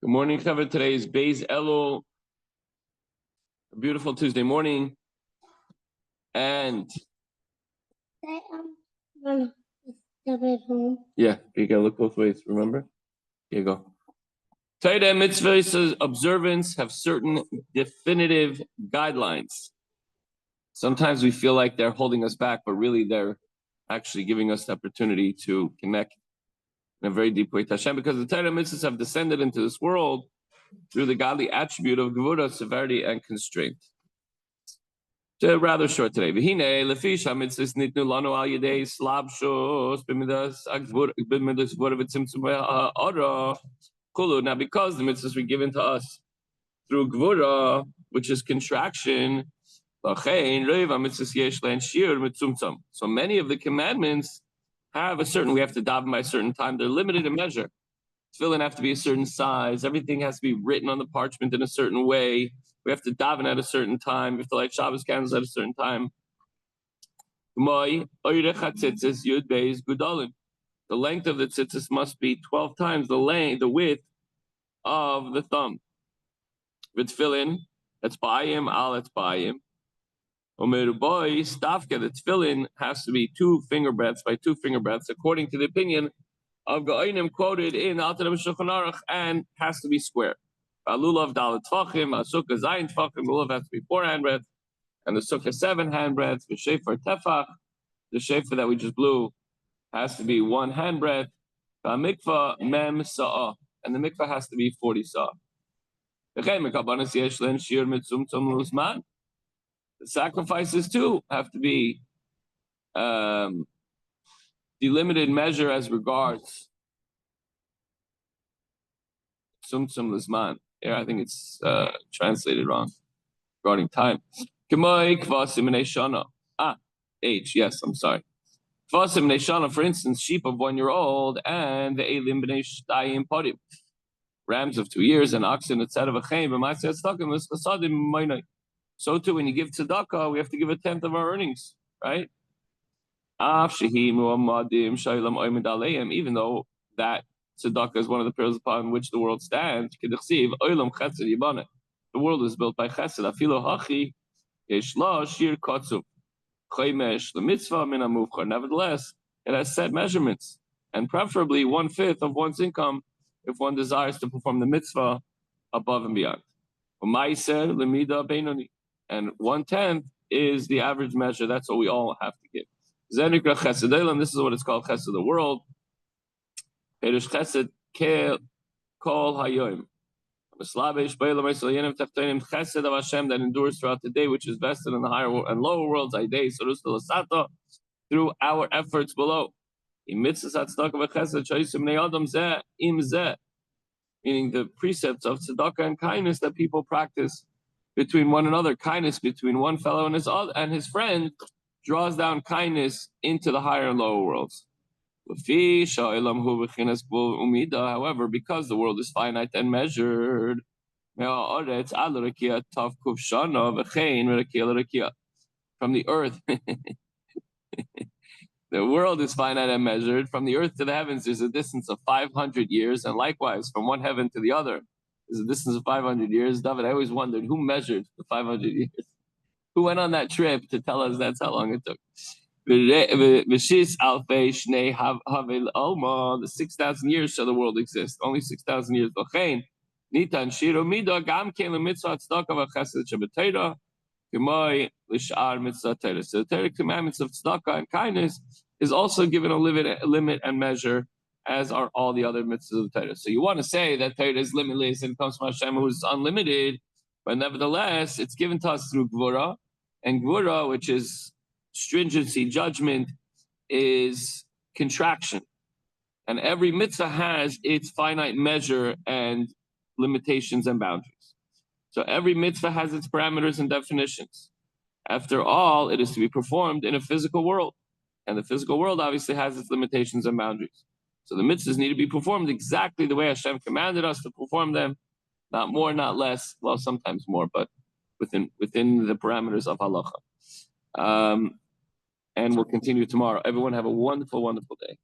Good morning, Chaver. Today is Beis Elul, a beautiful Tuesday morning. And yeah, you gotta look both ways, remember? Here you go. Torah mitzvahs observance have certain definitive guidelines. Sometimes we feel like they're holding us back, but really they're actually giving us the opportunity to connect in a very deep way to Hashem, because the Torah mitzvahs have descended into this world through the godly attribute of gevura, severity, and constraint. So rather short today. V'hinei lefisha mitzvahs nitnu lanu al yedei slabshos b'midas gvura v'tzimtzum ha'ara kulu. Now, because the mitzvahs were given to us through gvura, which is contraction, so many of the commandments have a certain, we have to daven by a certain time. They're limited in measure. Tefillin have to be a certain size. Everything has to be written on the parchment in a certain way. We have to daven at a certain time. We have to light Shabbos candles at a certain time. The length of the tzitzis must be 12 times the width of the thumb. With tefillin, that's ba'ayim, that's ba'ayim. Omeruboy, stafka, the tefillin has to be 2 finger breadths by 2 finger breadths, according to the opinion of Ga'inim quoted in Alter Rebbe Shulchan Aruch, and has to be square. Lulav dalet tfachim, sukkah zayin tfachim, lulav has to be 4 handbreadths, and the sukkah 7 handbreadths. The shofar tefach, the shofar that we just blew, has to be 1 handbreadth. Mikvah mem sa'ah, and the mikvah has to be 40 sa'ah. The sacrifices too have to be delimited measure as regards sumsum lisman. Here, I think it's translated wrong regarding time. Age. Yes, I'm sorry. Kvasim neshana, for instance, sheep of 1-year-old, and the elim b'nei shtayim parim, rams of 2 years, and oxen etc. So too, when you give tzedakah, we have to give 1/10 of our earnings, right? Even though that tzedakah is one of the pillars upon which the world stands, the world is built by chesed. Nevertheless, it has set measurements, and preferably 1/5 of one's income if one desires to perform the mitzvah above and beyond. And 1/10 is the average measure. That's what we all have to give. This is what it's called, chesed of the world. Chesed kol hayoim. Chesed of Hashem that endures throughout the day, which is vested in the higher and lower worlds, through our efforts below. Meaning the precepts of tzedakah and kindness that people practice between one another. Kindness between one fellow and his friend draws down kindness into the higher and lower worlds. However, because the world is finite and measured, from the earth, the world is finite and measured. From the earth to the heavens, there's a distance of 500 years, and likewise, from one heaven to the other, there's a distance of 500 years. David, I always wondered who measured the 500 years. Who went on that trip to tell us that's how long it took? The 6,000 years shall the world exist. Only 6,000 years. So the Torah commandments of tzedakah and kindness is also given a limit and measure, as are all the other mitzvahs of Torah. So you want to say that Torah is limitless and comes from Hashem, who is unlimited, but nevertheless, it's given to us through gvura, and gvura, which is stringency, judgment, is contraction. And every mitzvah has its finite measure and limitations and boundaries. So every mitzvah has its parameters and definitions. After all, it is to be performed in a physical world. And the physical world obviously has its limitations and boundaries. So the mitzvahs need to be performed exactly the way Hashem commanded us to perform them. Not more, not less. Well, sometimes more, but within the parameters of halacha. And we'll continue tomorrow. Everyone have a wonderful, wonderful day.